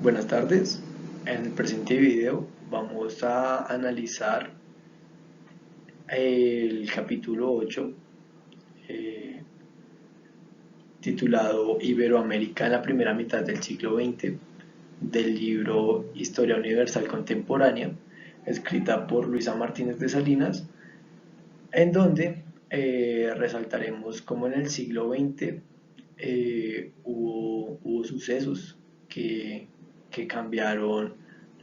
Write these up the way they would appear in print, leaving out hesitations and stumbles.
Buenas tardes, en el presente video vamos a analizar el capítulo 8 eh, titulado Iberoamérica en la primera mitad del siglo XX del libro Historia Universal Contemporánea, escrita por Luisa Martínez de Salinas, en donde resaltaremos cómo en el siglo XX hubo sucesos que cambiaron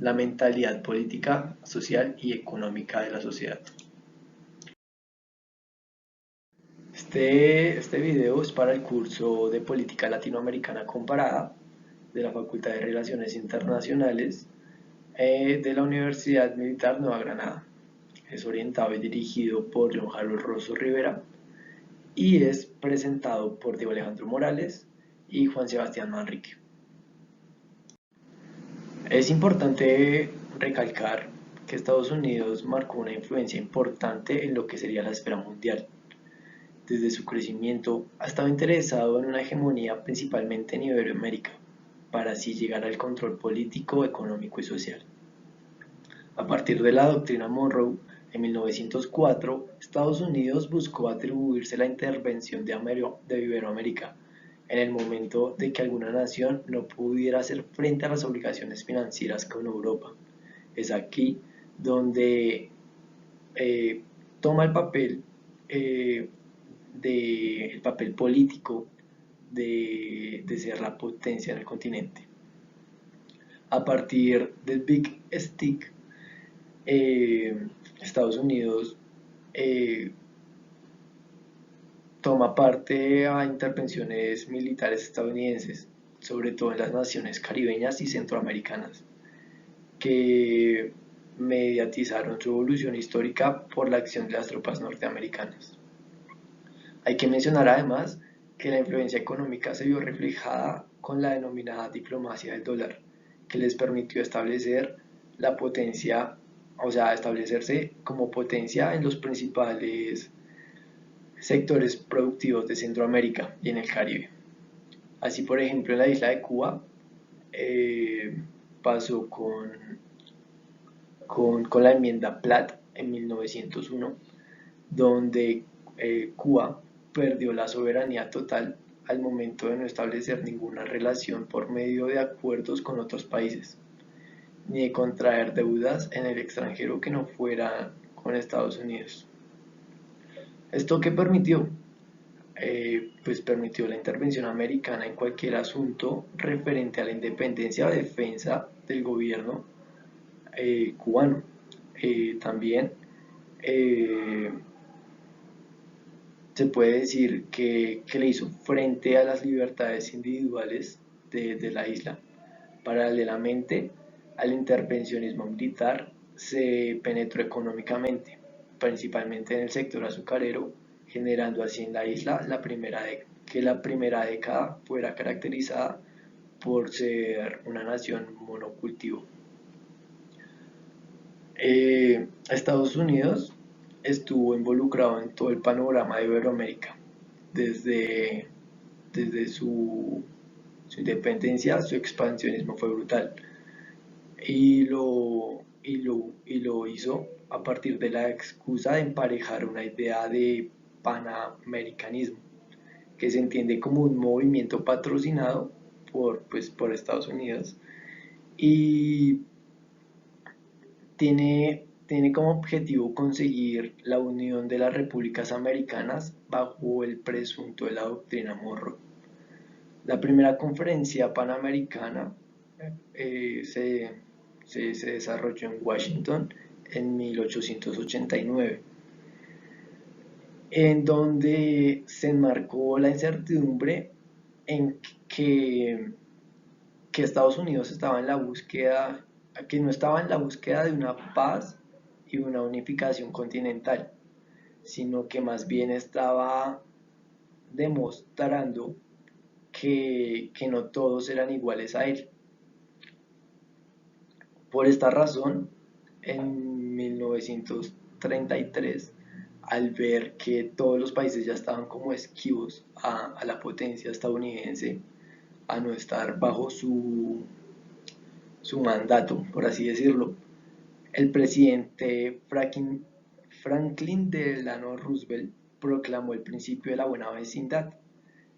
la mentalidad política, social y económica de la sociedad. Este video es para el curso de Política Latinoamericana Comparada de la Facultad de Relaciones Internacionales de la Universidad Militar Nueva Granada. Es orientado y dirigido por John Harold Rosso Rivera y es presentado por Diego Alejandro Morales y Juan Sebastián Manrique. Es importante recalcar que Estados Unidos marcó una influencia importante en lo que sería la esfera mundial. Desde su crecimiento ha estado interesado en una hegemonía principalmente en Iberoamérica, para así llegar al control político, económico y social. A partir de la doctrina Monroe, en 1904, Estados Unidos buscó atribuirse la intervención de Iberoamérica en el momento de que alguna nación no pudiera hacer frente a las obligaciones financieras con Europa. Es aquí donde toma el papel político de ser la potencia en el continente. A partir del Big Stick, Estados Unidos toma parte a intervenciones militares estadounidenses, sobre todo en las naciones caribeñas y centroamericanas, que mediatizaron su evolución histórica por la acción de las tropas norteamericanas. Hay que mencionar además que la influencia económica se vio reflejada con la denominada diplomacia del dólar, que les permitió establecer la potencia, o sea, establecerse como potencia en los principales sectores productivos de Centroamérica y en el Caribe. Así, por ejemplo, en la isla de Cuba pasó con la enmienda Platt en 1901, donde Cuba perdió la soberanía total al momento de no establecer ninguna relación por medio de acuerdos con otros países, ni de contraer deudas en el extranjero que no fueran con Estados Unidos. ¿Esto qué permitió? Pues permitió la intervención americana en cualquier asunto referente a la independencia o defensa del gobierno cubano. También se puede decir que le hizo frente a las libertades individuales de la isla. Paralelamente al intervencionismo militar, se penetró económicamente, principalmente en el sector azucarero, generando así en la isla que la primera década fuera caracterizada por ser una nación monocultivo. Estados Unidos estuvo involucrado en todo el panorama de Iberoamérica, desde, desde su independencia. Su expansionismo fue brutal y lo hizo a partir de la excusa de emparejar una idea de panamericanismo, que se entiende como un movimiento patrocinado por Estados Unidos y tiene como objetivo conseguir la unión de las repúblicas americanas bajo el presunto de la doctrina Monroe. La primera conferencia panamericana se desarrolló en Washington en 1889, en donde se enmarcó la incertidumbre en que Estados Unidos estaba en la búsqueda, que no estaba en la búsqueda de una paz y una unificación continental, sino que más bien estaba demostrando que no todos eran iguales a él. Por esta razón, en 1933, al ver que todos los países ya estaban como esquivos a la potencia estadounidense, a no estar su mandato, por así decirlo. El presidente Franklin Delano Roosevelt proclamó el principio de la buena vecindad,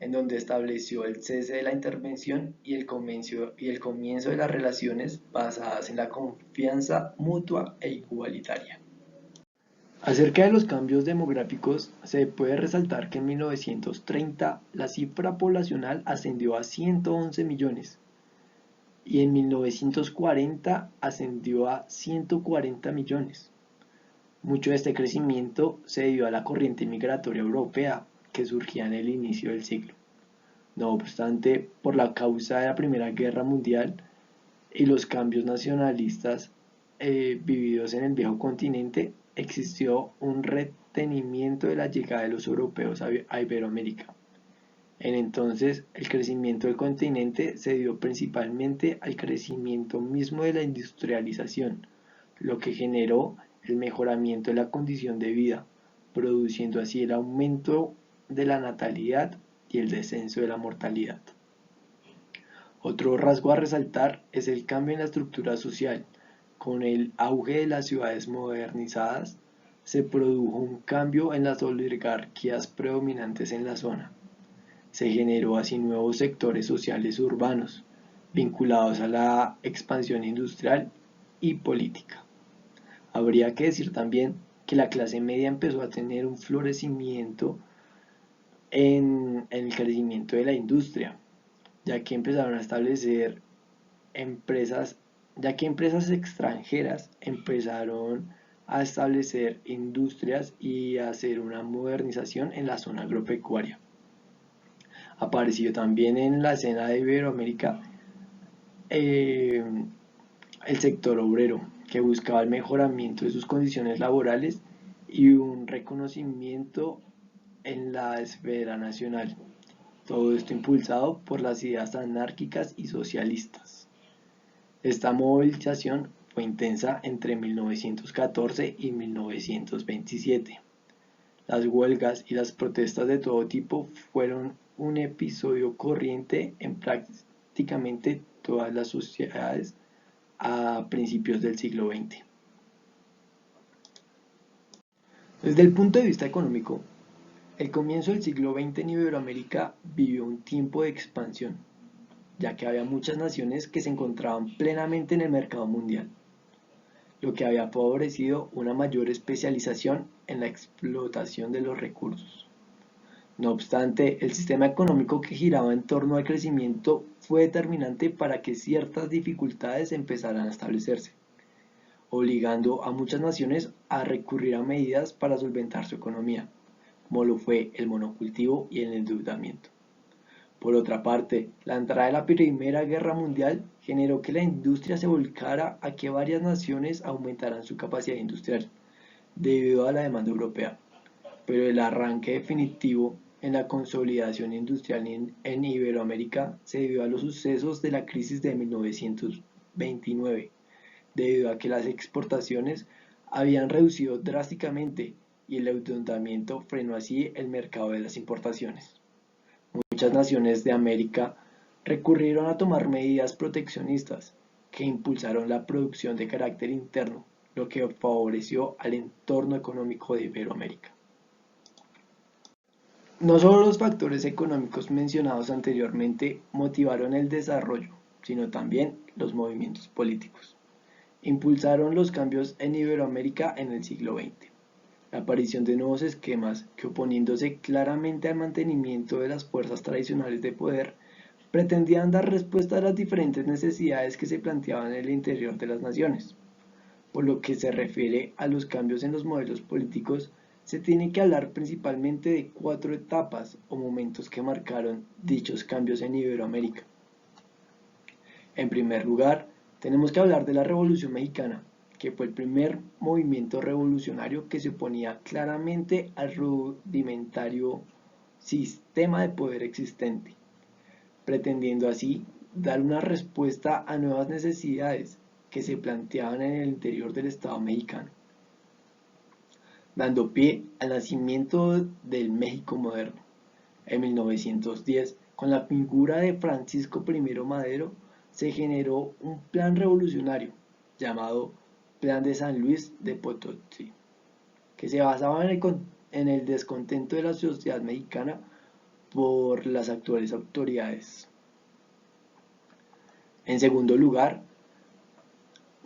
en donde estableció el cese de la intervención y el comienzo de las relaciones basadas en la confianza mutua e igualitaria. Acerca de los cambios demográficos, se puede resaltar que en 1930 la cifra poblacional ascendió a 111 millones y en 1940 ascendió a 140 millones. Mucho de este crecimiento se debió a la corriente migratoria europea que surgía en el inicio del siglo. No obstante, por la causa de la Primera Guerra Mundial y los cambios nacionalistas vividos en el viejo continente, existió un retenimiento de la llegada de los europeos a Iberoamérica. En entonces, el crecimiento del continente se dio principalmente al crecimiento mismo de la industrialización, lo que generó el mejoramiento de la condición de vida, produciendo así el aumento de la natalidad y el descenso de la mortalidad. Otro rasgo a resaltar es el cambio en la estructura social. Con el auge de las ciudades modernizadas, se produjo un cambio en las oligarquías predominantes en la zona. Se generó así nuevos sectores sociales urbanos, vinculados a la expansión industrial y política. Habría que decir también que la clase media empezó a tener un florecimiento en el crecimiento de la industria, ya que empezaron a establecer empresas, ya que empresas extranjeras empezaron a establecer industrias y a hacer una modernización en la zona agropecuaria. Apareció también en la escena de Iberoamérica eh, el sector obrero, que buscaba el mejoramiento de sus condiciones laborales y un reconocimiento en la esfera nacional. Todo esto impulsado por las ideas anárquicas y socialistas. Esta movilización fue intensa entre 1914 y 1927. Las huelgas y las protestas de todo tipo fueron un episodio corriente en prácticamente todas las sociedades a principios del siglo XX. Desde el punto de vista económico, el comienzo del siglo XX en Iberoamérica vivió un tiempo de expansión, ya que había muchas naciones que se encontraban plenamente en el mercado mundial, lo que había favorecido una mayor especialización en la explotación de los recursos. No obstante, el sistema económico que giraba en torno al crecimiento fue determinante para que ciertas dificultades empezaran a establecerse, obligando a muchas naciones a recurrir a medidas para solventar su economía, como lo fue el monocultivo y el endeudamiento. Por otra parte, la entrada de la Primera Guerra Mundial generó que la industria se volcara a que varias naciones aumentaran su capacidad industrial, debido a la demanda europea. Pero el arranque definitivo en la consolidación industrial en Iberoamérica se debió a los sucesos de la crisis de 1929, debido a que las exportaciones habían reducido drásticamente y el endeudamiento frenó así el mercado de las importaciones. Muchas naciones de América recurrieron a tomar medidas proteccionistas que impulsaron la producción de carácter interno, lo que favoreció al entorno económico de Iberoamérica. No solo los factores económicos mencionados anteriormente motivaron el desarrollo, sino también los movimientos políticos. Impulsaron los cambios en Iberoamérica en el siglo XX. La aparición de nuevos esquemas que, oponiéndose claramente al mantenimiento de las fuerzas tradicionales de poder, pretendían dar respuesta a las diferentes necesidades que se planteaban en el interior de las naciones. Por lo que se refiere a los cambios en los modelos políticos, se tiene que hablar principalmente de 4 etapas o momentos que marcaron dichos cambios en Iberoamérica. En primer lugar, tenemos que hablar de la Revolución Mexicana, que fue el primer movimiento revolucionario que se oponía claramente al rudimentario sistema de poder existente, pretendiendo así dar una respuesta a nuevas necesidades que se planteaban en el interior del Estado mexicano, dando pie al nacimiento del México moderno. En 1910, con la figura de Francisco I. Madero, se generó un plan revolucionario llamado Plan de San Luis de Potosí, que se basaba en el descontento de la sociedad mexicana por las actuales autoridades. En segundo lugar,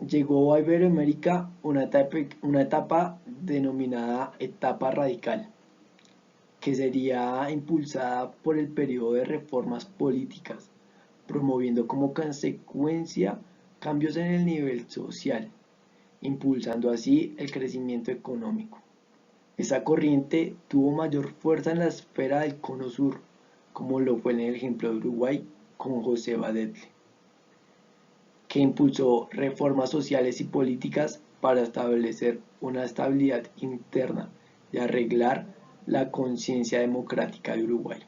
llegó a Iberoamérica una etapa denominada etapa radical, que sería impulsada por el periodo de reformas políticas, promoviendo como consecuencia cambios en el nivel social, impulsando así el crecimiento económico. Esa corriente tuvo mayor fuerza en la esfera del Cono Sur, como lo fue en el ejemplo de Uruguay con José Badetle, que impulsó reformas sociales y políticas para establecer una estabilidad interna y arreglar la conciencia democrática de Uruguay.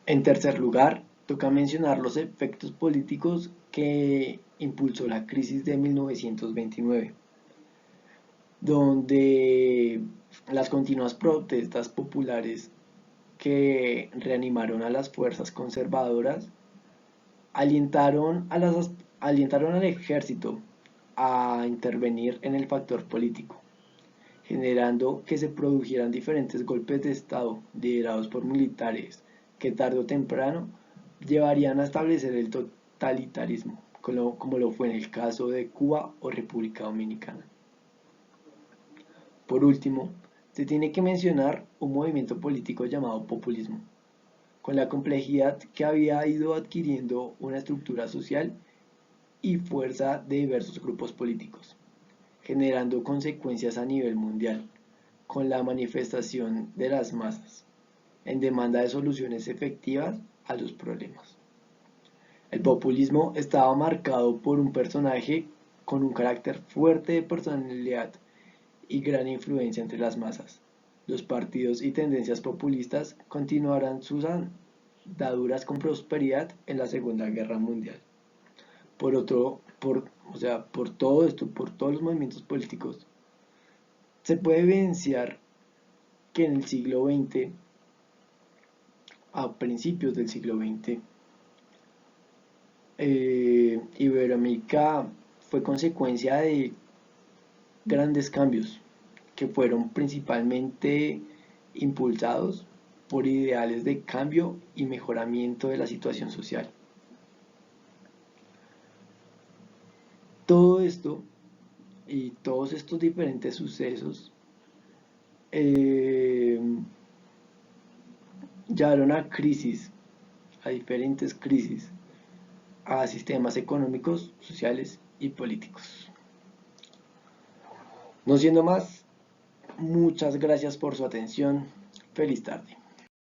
En tercer lugar, toca mencionar los efectos políticos que impulsó la crisis de 1929, donde las continuas protestas populares que reanimaron a las fuerzas conservadoras alientaron al ejército a intervenir en el factor político, generando que se produjeran diferentes golpes de Estado liderados por militares que tarde o temprano llevarían a establecer el totalitarismo, como lo fue en el caso de Cuba o República Dominicana. Por último, se tiene que mencionar un movimiento político llamado populismo, con la complejidad que había ido adquiriendo una estructura social y fuerza de diversos grupos políticos, generando consecuencias a nivel mundial, con la manifestación de las masas, en demanda de soluciones efectivas a los problemas. El populismo estaba marcado por un personaje con un carácter fuerte de personalidad y gran influencia entre las masas. Los partidos y tendencias populistas continuarán sus andaduras con prosperidad en la Segunda Guerra Mundial. Por todo esto, por todos los movimientos políticos, se puede evidenciar que en el siglo XX, a principios del siglo XX, Iberoamérica fue consecuencia de grandes cambios que fueron principalmente impulsados por ideales de cambio y mejoramiento de la situación social. Todo esto y todos estos diferentes sucesos eh, llevaron a crisis, a diferentes crisis, a sistemas económicos, sociales y políticos. No siendo más, muchas gracias por su atención. Feliz tarde.